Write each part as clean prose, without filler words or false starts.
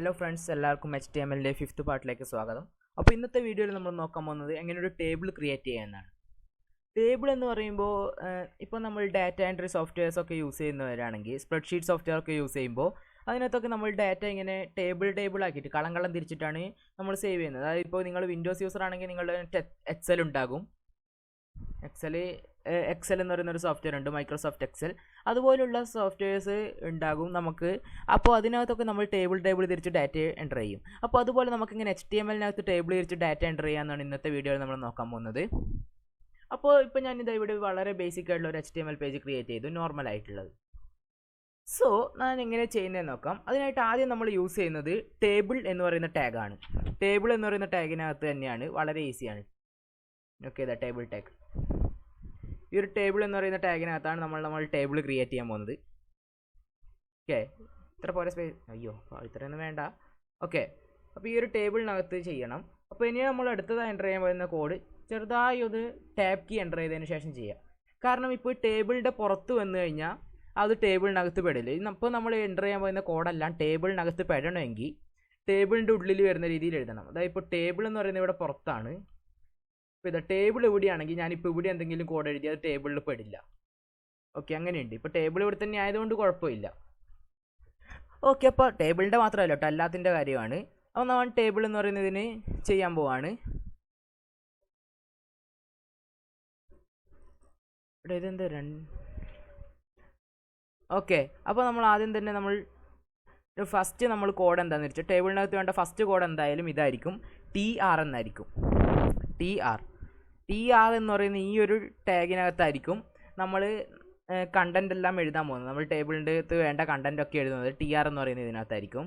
Hello friends, എല്ലാവർക്കും HTMLന്റെ 5th പാർട്ടിലേക്ക് സ്വാഗതം. അപ്പോൾ ഇന്നത്തെ വീഡിയോയിൽ നമ്മൾ നോക്കാൻ പോകുന്നത് എങ്ങനെ ഒരു ടേബിൾ ക്രിയേറ്റ് ചെയ്യാനാണ്. ടേബിൾ എന്ന് പറയുമ്പോൾ ഇപ്പോൾ നമ്മൾ ഡാറ്റ എൻട്രി സോഫ്റ്റ്വെയർസ് ഒക്കെ യൂസ് ചെയ്യുന്നവരാണെങ്കിൽ, സ്പ്രെഡ്ഷീറ്റ് സോഫ്റ്റ്വെയർ ഒക്കെ യൂസ് ചെയ്യുമ്പോൾ അതിനകത്തൊക്കെ നമ്മൾ ഡാറ്റ ഇങ്ങനെ ടേബിൾ ആക്കിയിട്ട് കളം തിരിച്ചിട്ടാണ് നമ്മൾ സേവ് ചെയ്യുന്നത്. അതായത് ഇപ്പോൾ നിങ്ങൾ വിൻഡോസ് യൂസർ ആണെങ്കിൽ നിങ്ങളുടെ എക്സൽ ഉണ്ടാകും. എക്സൽ എന്ന് പറയുന്നൊരു സോഫ്റ്റ്വെയർ ഉണ്ട്, മൈക്രോസോഫ്റ്റ് എക്സൽ. അതുപോലുള്ള സോഫ്റ്റ്വെയർസ് ഉണ്ടാകും നമുക്ക്. അപ്പോൾ അതിനകത്തൊക്കെ നമ്മൾ ടേബിൾ തിരിച്ച് ഡാറ്റ എൻ്റർ ചെയ്യും. അപ്പോൾ അതുപോലെ നമുക്കിങ്ങനെ HTMLനകത്ത് ടേബിൾ തിരിച്ച് ഡാറ്റ എൻ്റർ ചെയ്യാമെന്നാണ് ഇന്നത്തെ വീഡിയോയിൽ നമ്മൾ നോക്കാൻ പോകുന്നത്. അപ്പോൾ ഇപ്പോൾ ഞാനിത് ഇവിടെ വളരെ ബേസിക് ആയിട്ടുള്ള ഒരു HTML പേജ് ക്രിയേറ്റ് ചെയ്തു, നോർമൽ ആയിട്ടുള്ളത്. സോ ഞാൻ എങ്ങനെ ചെയ്യുന്നതെന്ന് നോക്കാം. അതിനായിട്ട് ആദ്യം നമ്മൾ യൂസ് ചെയ്യുന്നത് ടേബിൾ എന്ന് പറയുന്ന ടാഗാണ്. ടേബിൾ എന്ന് പറയുന്ന ടാഗിനകത്ത് തന്നെയാണ്, വളരെ ഈസിയാണ്. ഓക്കെ, ഇതാ ടേബിൾ ടാഗ്. ഈ ഒരു ടേബിൾ എന്ന് പറയുന്ന ടാഗിനകത്താണ് നമ്മൾ ടേബിൾ ക്രിയേറ്റ് ചെയ്യാൻ പോകുന്നത്. ഓക്കെ, ഇത്ര പോലെ സ്പേസ്, അയ്യോ ഇത്രയൊന്നും വേണ്ട. ഓക്കെ, അപ്പോൾ ഈ ഒരു ടേബിളിനകത്ത് ചെയ്യണം. അപ്പോൾ ഇനി നമ്മൾ അടുത്തതായി എൻ്റർ ചെയ്യാൻ പോകുന്ന കോഡ് ചെറുതായി ഒരു ടാബ് കീ എൻ്റർ ചെയ്തതിന് ശേഷം ചെയ്യാം. കാരണം ഇപ്പോൾ ടേബിളിൻ്റെ പുറത്ത് വന്നു കഴിഞ്ഞാൽ അത് ടേബിളിനകത്ത് പെടില്ല. ഇപ്പോൾ നമ്മൾ എൻ്റർ ചെയ്യാൻ പോകുന്ന കോഡെല്ലാം ടേബിളിനകത്ത് പെടണമെങ്കിൽ ടേബിളിൻ്റെ ഉള്ളിൽ വരുന്ന രീതിയിൽ എഴുതണം. അതായത് ഇപ്പോൾ ടേബിൾ എന്ന് പറയുന്നത് ഇവിടെ പുറത്താണ്. ഇപ്പോൾ ഇതാ ടേബിൾ ഇവിടെയാണെങ്കിൽ ഞാനിപ്പോൾ ഇവിടെ എന്തെങ്കിലും കോഡ് എഴുതി അത് ടേബിളിൽ പെടില്ല. ഓക്കെ, അങ്ങനെയുണ്ട്. ഇപ്പോൾ ടേബിൾ ഇവിടെ തന്നെ ആയതുകൊണ്ട് കുഴപ്പമില്ല. ഓക്കെ, അപ്പോൾ ടേബിളിൻ്റെ മാത്രമല്ല കേട്ടോ, എല്ലാത്തിൻ്റെ കാര്യമാണ്. അപ്പോൾ നമ്മൾ ടേബിൾ എന്ന് പറയുന്നതിന് ചെയ്യാൻ പോവാണ്. ഇവിടെ ഇതെന്താ ഓക്കെ, അപ്പോൾ നമ്മൾ ആദ്യം തന്നെ ഫസ്റ്റ് നമ്മൾ കോഡ് എന്താണെന്ന് വെച്ചാൽ ടേബിളിനകത്ത് വേണ്ട ഫസ്റ്റ് കോഡ് എന്തായാലും ഇതായിരിക്കും, TR എന്നായിരിക്കും. TR എന്ന് പറയുന്ന ഈ ഒരു ടാഗിനകത്തായിരിക്കും നമ്മൾ കണ്ടന്റ് എല്ലാം എഴുതാൻ പോകുന്നത്. നമ്മൾ ടേബിളിൻ്റെ അകത്ത് വേണ്ട കണ്ടന്റ് ഒക്കെ എഴുതുന്നത് TR എന്ന് പറയുന്ന ഇതിനകത്തായിരിക്കും.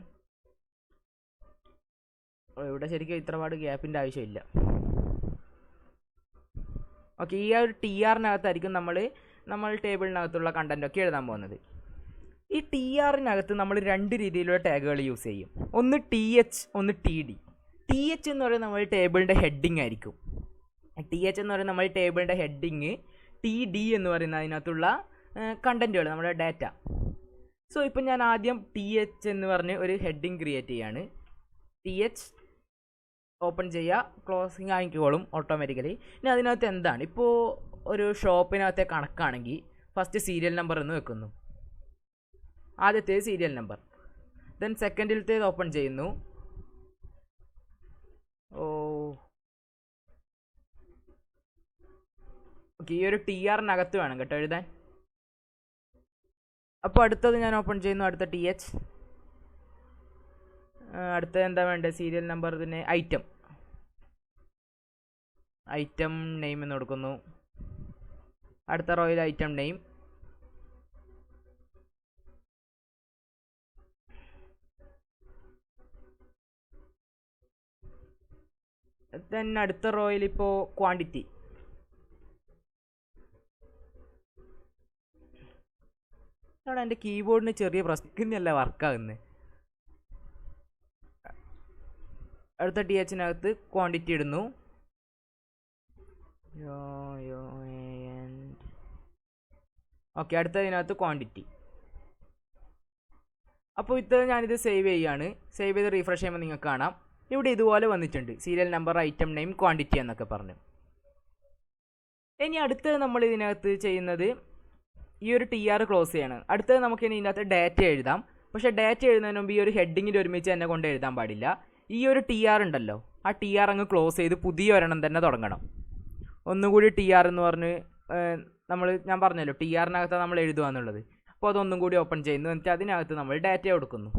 ഇവിടെ ശരിക്കും ഇത്രപാട് ഗ്യാപ്പിൻ്റെ ആവശ്യമില്ല. ഓക്കെ, ഈ ഒരു TRനകത്തായിരിക്കും നമ്മൾ ടേബിളിനകത്തുള്ള കണ്ടന്റ് ഒക്കെ എഴുതാൻ പോകുന്നത്. ഈ TRനകത്ത് നമ്മൾ രണ്ട് രീതിയിലുള്ള ടാഗുകൾ യൂസ് ചെയ്യും. ഒന്ന് TH, ഒന്ന് TD. TH എന്ന് പറയുന്നത് നമ്മൾ ടേബിളിൻ്റെ ഹെഡിങ് ആയിരിക്കും. TH എന്ന് പറയുന്നത് നമ്മൾ ടേബിളിൻ്റെ ഹെഡിങ്. TD എന്ന് പറയുന്ന അതിനകത്തുള്ള കണ്ടന്റുകൾ, നമ്മുടെ ഡാറ്റ. സോ ഇപ്പം ഞാൻ ആദ്യം TH എന്ന് പറഞ്ഞ് ഒരു ഹെഡിങ് ക്രിയേറ്റ് ചെയ്യാണ്. TH ഓപ്പൺ ചെയ്യുക, ക്ലോസിങ് ആയിക്കോളും ഓട്ടോമാറ്റിക്കലി. ഇനി അതിനകത്ത് എന്താണ്, ഇപ്പോൾ ഒരു ഷോപ്പിനകത്തെ കണക്കാണെങ്കിൽ ഫസ്റ്റ് സീരിയൽ നമ്പർ എന്ന് വെക്കുന്നു. ആദ്യത്തേത് സീരിയൽ നമ്പർ. ദെൻ സെക്കൻഡിലത്തേത് ഓപ്പൺ ചെയ്യുന്നു. ഓക്കെ, ഈ ഒരു TRനകത്ത് വേണം കേട്ടോ എഴുതാൻ. അപ്പോൾ അടുത്തത് ഞാൻ ഓപ്പൺ ചെയ്യുന്നു, അടുത്ത TH. അടുത്തത് എന്താ വേണ്ടത്, സീരിയൽ നമ്പർ, പിന്നെ ഐറ്റം നെയിം എന്ന് കൊടുക്കുന്നു. അടുത്ത റോയിൽ ഐറ്റം നെയിം. ദെൻ അടുത്ത റോയിൽ ഇപ്പോൾ ക്വാണ്ടിറ്റി. അവിടെ എൻ്റെ കീബോർഡിന് ചെറിയ പ്രശ്നമല്ല വർക്കാകുന്നത്. അടുത്ത THനകത്ത് ക്വാണ്ടിറ്റി ഇടുന്നു. ഓക്കെ, അടുത്തതിനകത്ത് ക്വാണ്ടിറ്റി. അപ്പോൾ ഞാനിത് സേവ് ചെയ്യാണ്. സേവ് ചെയ്ത് റീഫ്രഷ് ചെയ്യുമ്പോൾ നിങ്ങൾക്ക് കാണാം ഇവിടെ ഇതുപോലെ വന്നിട്ടുണ്ട്, serial number, item name, quantity എന്നൊക്കെ പറഞ്ഞു. ഇനി അടുത്തത് നമ്മൾ ഇതിനകത്ത് ചെയ്യുന്നത് ഈ ഒരു TR ക്ലോസ് ചെയ്യണം. അടുത്തത് നമുക്ക് ഇനി ഇതിനകത്ത് ഡാറ്റ എഴുതാം. പക്ഷേ ഡാറ്റ എഴുതുന്നതിന് മുമ്പ് ഈ ഒരു ഹെഡിങ്ങിൽ ഒരുമിച്ച് തന്നെ കൊണ്ട് എഴുതാൻ പാടില്ല. ഈ ഒരു TR ഉണ്ടല്ലോ, ആ TR അങ്ങ് ക്ലോസ് ചെയ്ത് പുതിയ ഒരെണ്ണം തന്നെ തുടങ്ങണം. ഒന്നുകൂടി TR എന്ന് പറഞ്ഞ് ഞാൻ പറഞ്ഞല്ലോ TRനകത്ത് നമ്മൾ എഴുതുക എന്നുള്ളത്. അപ്പോൾ അതൊന്നും കൂടി ഓപ്പൺ ചെയ്യുന്നു. എന്നിട്ട് അതിനകത്ത് നമ്മൾ ഡാറ്റ കൊടുക്കുന്നു.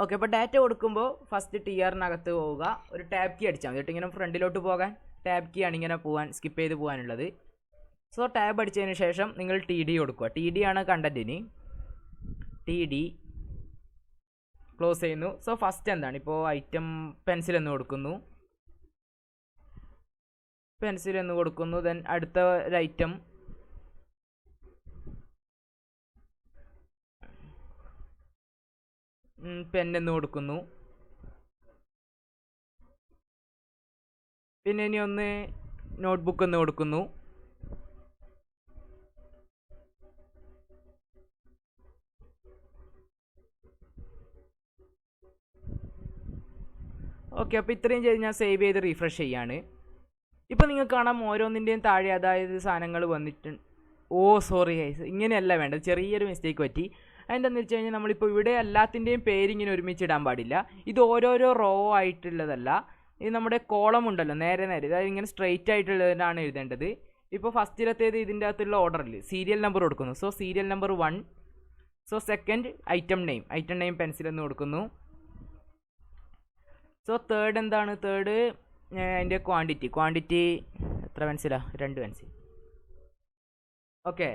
ഓക്കെ, അപ്പോൾ ഡാറ്റ കൊടുക്കുമ്പോൾ ഫസ്റ്റ് TRനകത്ത് പോവുക, ഒരു ടാബ് കീ അടിച്ചാൽ മതി. ഇങ്ങനെ ഫ്രണ്ടിലോട്ട് പോകാൻ ടാബ് കീ ആണ് ഇങ്ങനെ സ്കിപ്പ് ചെയ്ത് പോകാനുള്ളത്. സോ ടാബ് അടിച്ചതിന് ശേഷം നിങ്ങൾ TD കൊടുക്കുക. TD ആണ് കണ്ടന്റിന്. TD ക്ലോസ് ചെയ്യുന്നു. സോ ഫസ്റ്റ് എന്താണ്, ഇപ്പോൾ ഐറ്റം പെൻസിൽ എന്ന് കൊടുക്കുന്നു. ദെൻ അടുത്ത ഒരു ഐറ്റം പെൻ എന്ന് കൊടുക്കുന്നു. പിന്നെ ഇനി ഒന്ന് നോട്ട്ബുക്ക് എന്ന് കൊടുക്കുന്നു. ഓക്കെ, അപ്പോൾ ഇത്രയും ചെയ്ത് ഞാൻ സേവ് ചെയ്ത് റീഫ്രഷ് ചെയ്യാണ്. ഇപ്പോൾ നിങ്ങൾക്ക് കാണാം ഓരോന്നിൻ്റെയും താഴെ അതായത് സാധനങ്ങൾ വന്നിട്ടുണ്ട്. സോറി ഗൈസ്, ഇങ്ങനെയല്ല വേണ്ടത്, ചെറിയൊരു മിസ്റ്റേക്ക് പറ്റി. അതെന്താണെന്ന് വെച്ച് കഴിഞ്ഞാൽ നമ്മളിപ്പോൾ ഇവിടെ എല്ലാത്തിൻ്റെയും പേരിങ്ങനെ ഒരുമിച്ച് ഇടാൻ പാടില്ല. ഇത് ഓരോരോ റോ ആയിട്ടുള്ളതല്ല, ഇത് നമ്മുടെ കോളം ഉണ്ടല്ലോ നേരെ അതായത് ഇങ്ങനെ സ്ട്രെയിറ്റ് ആയിട്ടുള്ളതിനാണ് എഴുതേണ്ടത്. ഇപ്പോൾ ഫസ്റ്റിലത്തേത് ഇതിൻ്റെ അകത്തുള്ള ഓർഡറിൽ സീരിയൽ നമ്പർ കൊടുക്കുന്നു. So serial number 1. So second item name pencil എന്ന് കൊടുക്കുന്നു. സോ തേർഡ് എന്താണ്, തേർഡ് അതിൻ്റെ ക്വാണ്ടിറ്റി എത്ര പെൻസിലാണ്, 2 പെൻസിൽ. ഓക്കെ,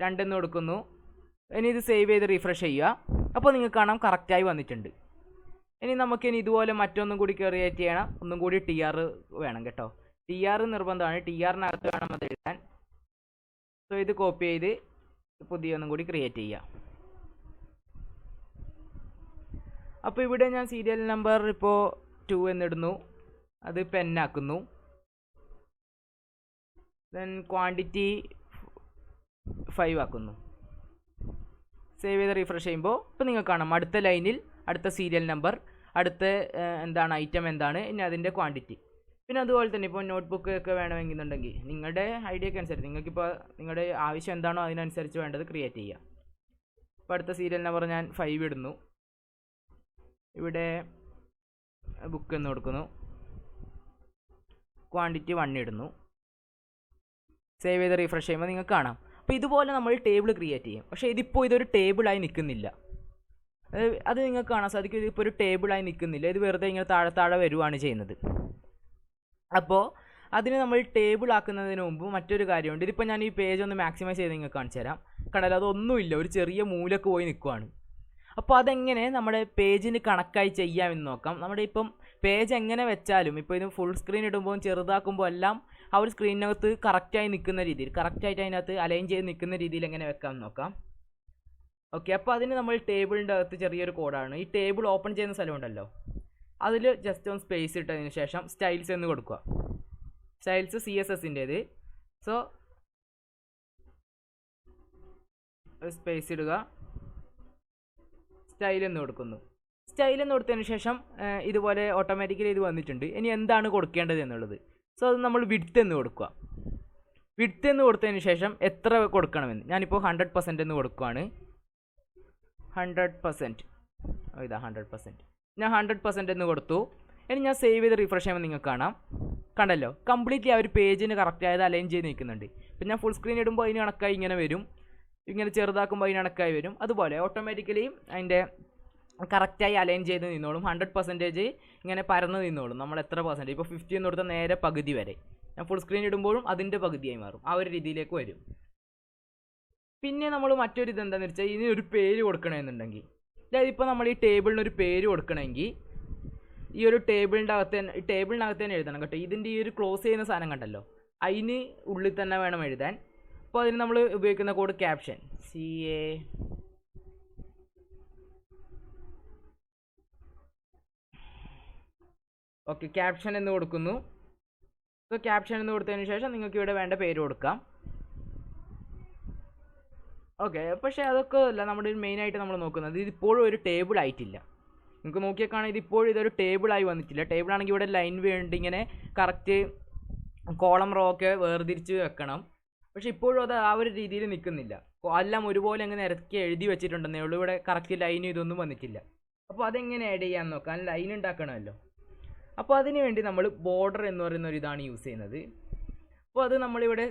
2 എന്ന് കൊടുക്കുന്നു. ഇനി ഇത് സേവ് ചെയ്ത് റീഫ്രഷ് ചെയ്യുക. അപ്പോൾ നിങ്ങൾക്ക് കാണാം കറക്റ്റായി വന്നിട്ടുണ്ട്. ഇനി നമുക്കിനി ഇതുപോലെ മറ്റൊന്നും കൂടി ക്രിയേറ്റ് ചെയ്യണം. ഒന്നും കൂടി TR വേണം കേട്ടോ. TR നിർബന്ധമാണ്, TRനകത്ത് വേണം അത് എഴുതാൻ. സോ ഇത് കോപ്പി ചെയ്ത് പുതിയ ഒന്നും കൂടി ക്രിയേറ്റ് ചെയ്യുക. അപ്പോൾ ഇവിടെ ഞാൻ സീരിയൽ നമ്പർ ഇപ്പോൾ 2 എന്നിടുന്നു, അത് പെന്നാക്കുന്നു. ദെൻ ക്വാണ്ടിറ്റി 5 ആക്കുന്നു. സേവ് ചെയ്ത് റീഫ്രഷ് ചെയ്യുമ്പോൾ ഇപ്പോൾ നിങ്ങൾക്ക് കാണാം അടുത്ത ലൈനിൽ അടുത്ത സീരിയൽ നമ്പർ, അടുത്ത എന്താണ് ഐറ്റം എന്താണ്, ഇനി അതിൻ്റെ ക്വാണ്ടിറ്റി. പിന്നെ അതുപോലെ തന്നെ ഇപ്പോൾ നോട്ട്ബുക്ക് ഒക്കെ വേണമെന്നുണ്ടെങ്കിൽ നിങ്ങളുടെ ഐഡിയക്ക് അനുസരിച്ച് നിങ്ങൾക്കിപ്പോൾ നിങ്ങളുടെ ആവശ്യം എന്താണോ അതിനനുസരിച്ച് വേണ്ടത് ക്രിയേറ്റ് ചെയ്യുക. ഇപ്പോൾ അടുത്ത സീരിയൽ നമ്പർ ഞാൻ 5 ഇടുന്നു. ഇവിടെ ബുക്ക് എന്ന് കൊടുക്കുന്നു, ക്വാണ്ടിറ്റി 1 ഇടുന്നു. സേവ് ചെയ്ത് റീഫ്രഷ് ചെയ്യുമ്പോൾ നിങ്ങൾക്ക് കാണാം. അപ്പോൾ ഇതുപോലെ നമ്മൾ ടേബിൾ ക്രിയേറ്റ് ചെയ്യും. പക്ഷേ ഇതിപ്പോൾ ഇതൊരു ടേബിളായി നിൽക്കുന്നില്ല. അത് നിങ്ങൾക്ക് കാണാൻ സാധിക്കും, ഇതിപ്പോൾ ഒരു ടേബിളായി നിൽക്കുന്നില്ല. ഇത് വെറുതെ ഇങ്ങനെ താഴെ വരുവാണ് ചെയ്യുന്നത്. അപ്പോൾ അതിന് നമ്മൾ ടേബിൾ ആക്കുന്നതിന് മുമ്പ് മറ്റൊരു കാര്യമുണ്ട്. ഇതിപ്പോൾ ഞാൻ ഈ പേജ് ഒന്ന് മാക്സിമൈസ് ചെയ്ത് നിങ്ങൾക്ക് കാണിച്ചു തരാം. കണ്ടാൽ അതൊന്നുമില്ല, ഒരു ചെറിയ മൂലക്ക് പോയി നിൽക്കുവാണ്. അപ്പോൾ അതെങ്ങനെ നമ്മുടെ പേജിന് കണക്കായി ചെയ്യാമെന്ന് നോക്കാം. നമ്മുടെ ഇപ്പം പേജ് എങ്ങനെ വെച്ചാലും ഇപ്പോൾ ഇത് ഫുൾ സ്ക്രീൻ ഇടുമ്പോൾ ചെറുതാക്കുമ്പോൾ എല്ലാം ആ ഒരു സ്ക്രീനിനകത്ത് കറക്റ്റായി നിൽക്കുന്ന രീതിയിൽ, കറക്റ്റായിട്ട് അതിനകത്ത് അലൈൻ ചെയ്ത് നിൽക്കുന്ന രീതിയിൽ എങ്ങനെ വെക്കാമെന്ന് നോക്കാം. ഓക്കെ, അപ്പോൾ അതിന് നമ്മൾ ടേബിളിൻ്റെ അകത്ത് ചെറിയൊരു കോഡാണ്. ഈ ടേബിൾ ഓപ്പൺ ചെയ്യുന്ന സ്ഥലമുണ്ടല്ലോ, അതിൽ ജസ്റ്റ് ഒന്ന് സ്പേസ് ഇട്ടതിന് ശേഷം സ്റ്റൈൽസ് എന്ന് കൊടുക്കുക. സ്റ്റൈൽസ് CSSൻ്റേത്. സോ സ്പേസ് ഇടുക, സ്റ്റൈൽ എന്ന് കൊടുക്കുന്നു. സ്റ്റൈൽ എന്ന് കൊടുത്തതിന് ശേഷം ഇതുപോലെ ഓട്ടോമാറ്റിക്കലി ഇത് വന്നിട്ടുണ്ട്. ഇനി എന്താണ് കൊടുക്കേണ്ടത് എന്നുള്ളത്, സോ അത് നമ്മൾ വിഡ്ത്ത് എന്ന് കൊടുക്കുക. വിഡ്ത്ത് എന്ന് കൊടുത്തതിന് ശേഷം എത്ര കൊടുക്കണമെന്ന് ഞാനിപ്പോൾ 100% എന്ന് കൊടുക്കുകയാണ്. 100%, ഇതാ 100%. ഞാൻ 100% എന്ന് കൊടുത്തു. ഇനി ഞാൻ സേവ് ചെയ്ത് റീഫ്രഷ് ചെയ്യുമ്പോൾ നിങ്ങൾക്ക് കാണാം, കണ്ടല്ലോ കംപ്ലീറ്റ്ലി ആ ഒരു പേജിന് കറക്റ്റായത് അലൈൻ ചെയ്ത് നിൽക്കുന്നുണ്ട്. ഇപ്പം ഞാൻ ഫുൾ സ്ക്രീൻ ഇടുമ്പോൾ അതിന് കണക്കായി ഇങ്ങനെ വരും, ഇങ്ങനെ ചെറുതാക്കുമ്പോൾ അതിന് കണക്കായി വരും. അതുപോലെ ഓട്ടോമാറ്റിക്കലി അതിൻ്റെ കറക്റ്റായി അലൈൻ ചെയ്ത് നിന്നോളും. 100% ഇങ്ങനെ പരന്ന് നിന്നോളും. നമ്മൾ എത്ര പെർസെൻറ്റേജ്, ഇപ്പോൾ 50 എന്ന് കൊടുത്താൽ നേരെ പകുതി വരെ. ഞാൻ ഫുൾ സ്ക്രീൻ ഇടുമ്പോഴും അതിൻ്റെ പകുതിയായി മാറും, ആ ഒരു രീതിയിലേക്ക് വരും. പിന്നെ നമ്മൾ മറ്റൊരു ഇതെന്താണെന്ന് വെച്ചാൽ ഇതിനൊരു പേര് കൊടുക്കണമെന്നുണ്ടെങ്കിൽ, അതായത് ഇപ്പോൾ നമ്മൾ ഈ ടേബിളിനൊരു പേര് കൊടുക്കണമെങ്കിൽ ഈ ഒരു ടേബിളിനകത്ത് തന്നെ എഴുതണം കേട്ടോ. ഇതിൻ്റെ ഈ ഒരു ക്ലോസ് ചെയ്യുന്ന സാധനം കണ്ടല്ലോ, അതിന് ഉള്ളിൽ തന്നെ വേണം എഴുതാൻ. അപ്പോൾ അതിന് നമ്മൾ ഉപയോഗിക്കുന്ന code caption, CA okay, caption എന്ന് കൊടുക്കുന്നു. സോ ക്യാപ്ഷൻ എന്ന് കൊടുത്തതിന് ശേഷം നിങ്ങൾക്ക് ഇവിടെ വേണ്ട പേര് കൊടുക്കാം. ഓക്കെ, പക്ഷേ അതൊക്കെ അല്ല നമ്മുടെ മെയിനായിട്ട് നമ്മൾ നോക്കുന്നത്. ഇതിപ്പോഴും ഒരു ടേബിൾ ആയിട്ടില്ല. നിങ്ങൾക്ക് നോക്കിയാൽ കാണാം, ഇതിപ്പോഴും ഇതൊരു ടേബിളായി വന്നിട്ടില്ല. ടേബിളാണെങ്കിൽ ഇവിടെ ലൈൻ വേണ്ടി ഇങ്ങനെ കറക്റ്റ് കോളം റോ ഒക്കെ വേർതിരിച്ച് വെക്കണം. പക്ഷെ ഇപ്പോഴും അത് ആ ഒരു രീതിയിൽ നിൽക്കുന്നില്ല. എല്ലാം ഒരുപോലെ അങ്ങനെ ഇറക്കി എഴുതി വെച്ചിട്ടുണ്ടെന്നേ ഉള്ളൂ. ഇവിടെ കറക്റ്റ് ലൈനും ഇതൊന്നും വന്നിട്ടില്ല. അപ്പോൾ അതെങ്ങനെ ആഡ് ചെയ്യാമെന്ന് നോക്കാം. ലൈൻ ഉണ്ടാക്കണമല്ലോ. അപ്പോൾ അതിന് വേണ്ടി നമ്മൾ ബോർഡർ എന്ന് പറയുന്ന ഒരു ഇതാണ് യൂസ് ചെയ്യുന്നത്. അപ്പോൾ അത് നമ്മളിവിടെ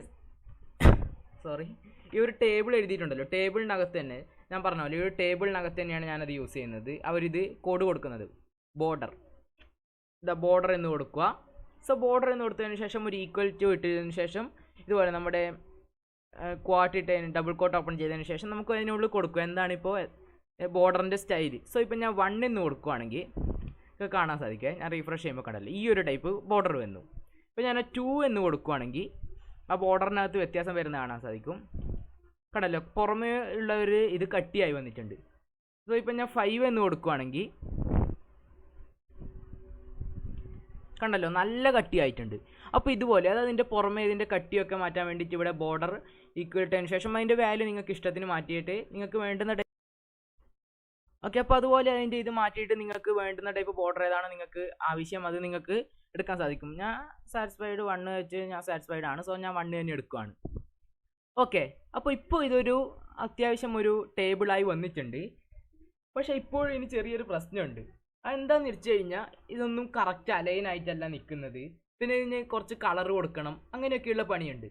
ഈ ഒരു ടേബിൾ എഴുതിയിട്ടുണ്ടല്ലോ, ടേബിളിനകത്ത് തന്നെ ഞാൻ പറഞ്ഞ പോലെ ഈ ഒരു ടേബിളിനകത്ത് തന്നെയാണ് ഞാനത് യൂസ് ചെയ്യുന്നത്. അവരിത് കോഡ് കൊടുക്കുന്നത് ബോർഡർ എന്ന് കൊടുക്കുക. സോ ബോർഡർ എന്ന് കൊടുത്തതിന് ശേഷം ഒരു ഈക്വൽ ടു ഇട്ടതിന് ശേഷം ഇതുപോലെ നമ്മുടെ ക്വാട്ട് ഇട്ടതിന് ഡബിൾ കോട്ട് ഓപ്പൺ ചെയ്തതിന് ശേഷം നമുക്ക് അതിനുള്ളിൽ കൊടുക്കുക എന്താണിപ്പോൾ ബോർഡറിൻ്റെ സ്റ്റൈൽ. സോ ഇപ്പം ഞാൻ 1 എന്ന് കൊടുക്കുകയാണെങ്കിൽ കാണാൻ സാധിക്കുക, ഞാൻ റീഫ്രഷ് ചെയ്യുമ്പോൾ കണ്ടല്ലോ ഈ ഒരു ടൈപ്പ് ബോർഡർ വന്നു. ഇപ്പോൾ ഞാൻ 2 എന്ന് കൊടുക്കുകയാണെങ്കിൽ ആ ബോർഡറിനകത്ത് വ്യത്യാസം വരുന്ന കാണാൻ സാധിക്കും. കണ്ടല്ലോ പുറമേ ഉള്ളവർ ഇത് കട്ടിയായി വന്നിട്ടുണ്ട്. സോ ഇപ്പം ഞാൻ 5 എന്ന് കൊടുക്കുകയാണെങ്കിൽ കണ്ടല്ലോ നല്ല കട്ടിയായിട്ടുണ്ട്. അപ്പോൾ ഇതുപോലെ അതായത് അതിൻ്റെ പുറമേ ഇതിൻ്റെ കട്ടിയൊക്കെ മാറ്റാൻ വേണ്ടിയിട്ട് ഇവിടെ ബോർഡർ ഈക്വൽ ഇട്ടതിന് ശേഷം അതിൻ്റെ വാല്യൂ നിങ്ങൾക്ക് ഇഷ്ടത്തിന് മാറ്റിയിട്ട് നിങ്ങൾക്ക് വേണ്ടുന്ന ഓക്കെ, അപ്പോൾ അതുപോലെ അതിൻ്റെ ഇത് മാറ്റിയിട്ട് നിങ്ങൾക്ക് വേണ്ടുന്ന ടൈപ്പ് ബോർഡർ ഏതാണ് നിങ്ങൾക്ക് ആവശ്യം അത് നിങ്ങൾക്ക് എടുക്കാൻ സാധിക്കും. ഞാൻ സാറ്റിസ്ഫൈഡ് 1 വെച്ച് ഞാൻ സാറ്റിസ്ഫൈഡ് ആണ്, സോ ഞാൻ 1 തന്നെ എടുക്കുകയാണ്. ഓക്കെ, അപ്പോൾ ഇപ്പോൾ ഇതൊരു അത്യാവശ്യം ഒരു ടേബിളായി വന്നിട്ടുണ്ട്. പക്ഷേ ഇപ്പോഴും ഇനി ചെറിയൊരു പ്രശ്നമുണ്ട്. അതെന്താണെന്ന് വെച്ച് കഴിഞ്ഞാൽ ഇതൊന്നും കറക്റ്റ് അലൈൻ ആയിട്ടല്ല നിൽക്കുന്നത്. പിന്നെ ഇതിന് കുറച്ച് കളർ കൊടുക്കണം, അങ്ങനെയൊക്കെയുള്ള പണിയുണ്ട്.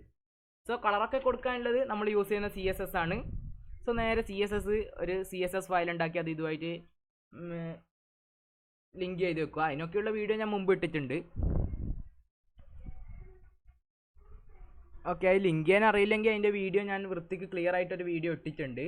സോ കളറൊക്കെ കൊടുക്കാനുള്ളത് നമ്മൾ യൂസ് ചെയ്യുന്ന CSS ആണ്. സോ നേരെ ഒരു CSS ഫയൽ ഉണ്ടാക്കി അത് ഇതുമായിട്ട് ലിങ്ക് ചെയ്ത് വെക്കുക. അതിനൊക്കെയുള്ള വീഡിയോ ഞാൻ മുമ്പ് ഇട്ടിട്ടുണ്ട്. ഓക്കെ, അത് ലിങ്ക് ചെയ്യാൻ അറിയില്ലെങ്കിൽ അതിൻ്റെ വീഡിയോ ഞാൻ വൃത്തിക്ക് ക്ലിയർ ആയിട്ടൊരു വീഡിയോ ഇട്ടിട്ടുണ്ട്.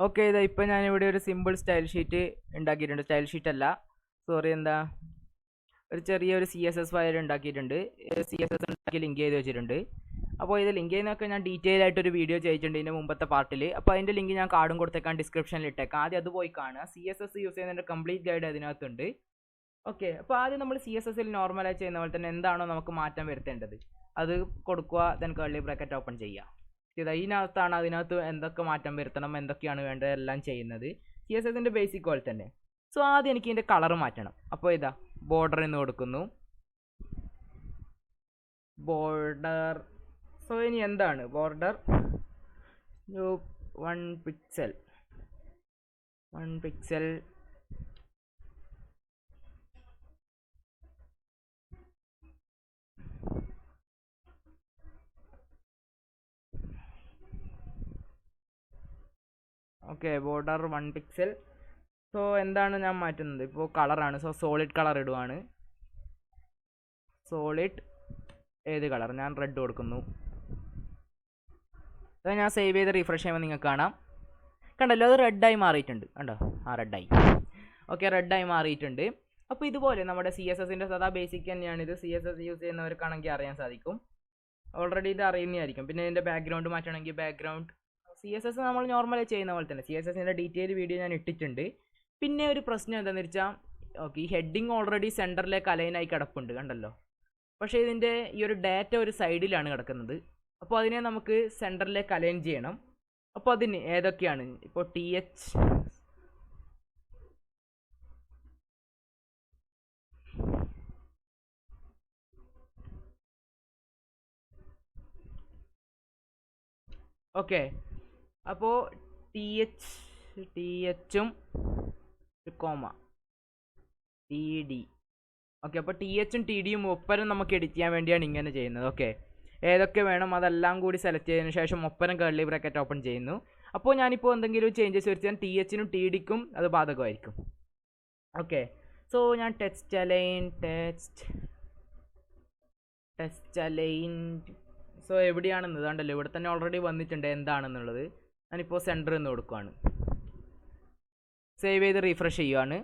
ഓക്കെ, ഇതാ ഇപ്പം ഞാനിവിടെ ഒരു സിമ്പിൾ സ്റ്റൈൽ ഷീറ്റ് ഉണ്ടാക്കിയിട്ടുണ്ട്. സ്റ്റൈൽ ഷീറ്റ് അല്ല, സോറി, ഒരു ചെറിയൊരു CSS ഫയൽ ഉണ്ടാക്കിയിട്ടുണ്ട്. CSS ഉണ്ടാക്കി ലിങ്ക് ചെയ്ത് വെച്ചിട്ടുണ്ട്. അപ്പോൾ ഇത് ലിങ്ക് ചെയ്യുന്നതൊക്കെ ഞാൻ ഡീറ്റെയിൽ ആയിട്ടൊരു വീഡിയോ ചെയ്തിട്ടുണ്ട് ഇതിൻ്റെ മുമ്പത്തെ പാർട്ടിൽ. അപ്പോൾ അതിൻ്റെ ലിങ്ക് ഞാൻ കാർഡും കൊടുത്തേക്കാൻ ഡിസ്ക്രിപ്ഷനിൽ ഇട്ടേക്കാം. ആദ്യം അത് പോയി കാണുക. CSS യൂസ് ചെയ്യുന്നതിൻ്റെ കംപ്ലീറ്റ് ഗൈഡ് അതിനകത്തുണ്ട്. ഓക്കെ, അപ്പോൾ ആദ്യം നമ്മൾ CSSൽ നോർമലായി ചെയ്യുന്ന പോലെ തന്നെ എന്താണോ നമുക്ക് മാറ്റം വരുത്തേണ്ടത് അത് കൊടുക്കുക. ദെൻ കർലി ബ്രാക്കറ്റ് ഓപ്പൺ ചെയ്യുക. ഇതിനകത്താണ് അതിനകത്ത് എന്തൊക്കെ മാറ്റം വരുത്തണം, എന്തൊക്കെയാണ് വേണ്ടത് എല്ലാം ചെയ്യുന്നത്. CSSൻ്റെ ബേസിക് പോലെ തന്നെ. സോ ആദ്യം എനിക്ക് ഇതിൻ്റെ കളർ മാറ്റണം. അപ്പോൾ ഇതാ ബോർഡർ എന്ന് കൊടുക്കുന്നു. ബോർഡർ, സോ ഇനി എന്താണ് border? 1 pixel. Okay, border 1 pixel. So എന്താണ് ഞാൻ മാറ്റുന്നത്? ഇപ്പോൾ കളറാണ്. സോ സോളിഡ് കളർ ഇടുവാണ്. സോളിഡ് ഏത് കളർ? ഞാൻ റെഡ് കൊടുക്കുന്നു. അത് ഞാൻ സേവ് ചെയ്ത് റിഫ്രഷ് ചെയ്യുമ്പോൾ നിങ്ങൾക്ക് കാണാം. കണ്ടല്ലോ, അത് റെഡായി മാറിയിട്ടുണ്ട്. കണ്ടോ? റെഡായി. ഓക്കെ, റെഡായി മാറിയിട്ടുണ്ട്. അപ്പോൾ ഇതുപോലെ നമ്മുടെ CSSൻ്റെ സദാ ബേസിക് തന്നെയാണിത്. CSS യൂസ് ചെയ്യുന്നവർക്കാണെങ്കിൽ അറിയാൻ സാധിക്കും. ഓൾറെഡി ഇത് അറിയുന്നതായിരിക്കും. പിന്നെ ഇതിൻ്റെ ബാക്ക്ഗ്രൗണ്ട് മാറ്റണമെങ്കിൽ ബാക്ക്ഗ്രൗണ്ട് CSS നമ്മൾ നോർമലി ചെയ്യുന്ന പോലെ തന്നെ. CSSൻ്റെ ഡീറ്റെയിൽ വീഡിയോ ഞാൻ ഇട്ടിട്ടുണ്ട്. പിന്നെ ഒരു പ്രശ്നം എന്താണെന്ന് വെച്ചാൽ, ഓക്കെ, ഈ ഹെഡിങ് ഓൾറെഡി സെൻറ്ററിലേക്ക് അലൈനായി കിടപ്പുണ്ട്, കണ്ടല്ലോ. പക്ഷേ ഇതിൻ്റെ ഈ ഒരു ഡാറ്റ ഒരു സൈഡിലാണ് കിടക്കുന്നത്. അപ്പോൾ അതിനെ നമുക്ക് സെൻറ്ററിലേക്ക് അലൈൻ ചെയ്യണം. അപ്പോൾ അതിന് ഏതൊക്കെയാണ്? ഇപ്പോൾ TH, ഓക്കെ, അപ്പോൾ THും കോമ TD. ഓക്കെ, അപ്പോൾ THും TDയും ഒപ്പരം നമുക്ക് എഡിറ്റ് ചെയ്യാൻ വേണ്ടിയാണ് ഇങ്ങനെ ചെയ്യുന്നത്. ഓക്കെ, ഏതൊക്കെ വേണം അതെല്ലാം കൂടി സെലക്ട് ചെയ്തതിന് ശേഷം ഒപ്പരം കർലി ബ്രാക്കറ്റ് ഓപ്പൺ ചെയ്യുന്നു. അപ്പോൾ ഞാനിപ്പോൾ എന്തെങ്കിലും ചേഞ്ചസ് വരുത്തിയാൽ THനും TDക്കും അത് ബാധകമായിരിക്കും. ഓക്കെ, സോ ഞാൻ ടെക്സ്റ്റ് അലൈൻ സോ എവിടെയാണെന്ന് കണ്ടല്ലോ, ഇവിടെ തന്നെ ഓൾറെഡി വന്നിട്ടുണ്ട് എന്താണെന്നുള്ളത്. ഞാനിപ്പോൾ സെൻറ്റർ എന്ന് കൊടുക്കുകയാണ്. സേവ് ചെയ്ത് റീഫ്രഷ് ചെയ്യുകയാണ്.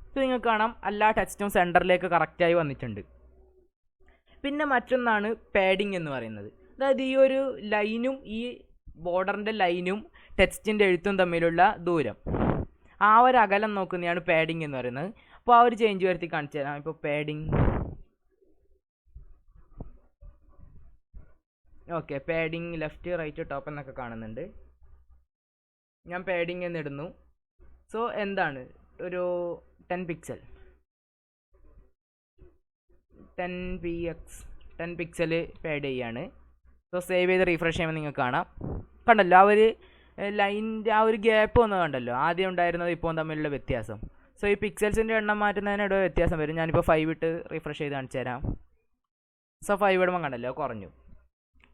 ഇപ്പോൾ നിങ്ങൾക്ക് കാണാം എല്ലാ ടെക്സ്റ്റും സെൻറ്ററിലേക്ക് കറക്റ്റായി വന്നിട്ടുണ്ട്. പിന്നെ മറ്റൊന്നാണ് പാഡിങ് എന്ന് പറയുന്നത്. അതായത് ഈ ഒരു ലൈനും ഈ ബോർഡറിൻ്റെ ലൈനും ടെക്സ്റ്റിൻ്റെ എഴുത്തും തമ്മിലുള്ള ദൂരം, ആ ഒരു അകലം നോക്കുന്നതാണ് പാഡിങ് എന്ന് പറയുന്നത്. അപ്പോൾ ആ ഒരു ചേഞ്ച് വരുത്തി കാണിച്ചു തരാം. ഇപ്പോൾ padding, okay, padding left right top എന്നൊക്കെ കാണുന്നുണ്ട്. ഞാൻ പാഡിങ് എന്നിടുന്നു. സോ എന്താണ് ഒരു 10 പിക്സൽ 10 പിക്സൽ പാഡ് ചെയ്യാണ്. സോ സേവ് ചെയ്ത് റീഫ്രഷ് ചെയ്യുമ്പോൾ നിങ്ങൾക്ക് കാണാം, കണ്ടല്ലോ ആ ഒരു ലൈനിൻ്റെ ആ ഒരു ഗ്യാപ്പ് ഒന്ന് കണ്ടല്ലോ, ആദ്യം ഉണ്ടായിരുന്നത് ഇപ്പോൾ തമ്മിലുള്ള വ്യത്യാസം. സോ ഈ പിക്സൽസിൻ്റെ എണ്ണം മാറ്റുന്നതിനിടെ വ്യത്യാസം വരും. ഞാനിപ്പോൾ 5 ഇട്ട് റീഫ്രഷ് ചെയ്ത് കാണിച്ചു തരാം. സോ 5 ഇടുമ്പോൾ കണ്ടല്ലോ കുറഞ്ഞു.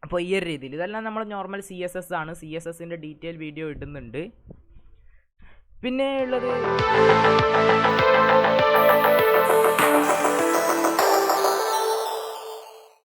അപ്പോൾ ഈ ഒരു രീതിയിൽ, ഇതെല്ലാം നമ്മൾ നോർമൽ CSS ആണ്. CSSൻ്റെ ഡീറ്റെയിൽ വീഡിയോ ഇടുന്നുണ്ട്. പിന്നെ ഉള്ളത്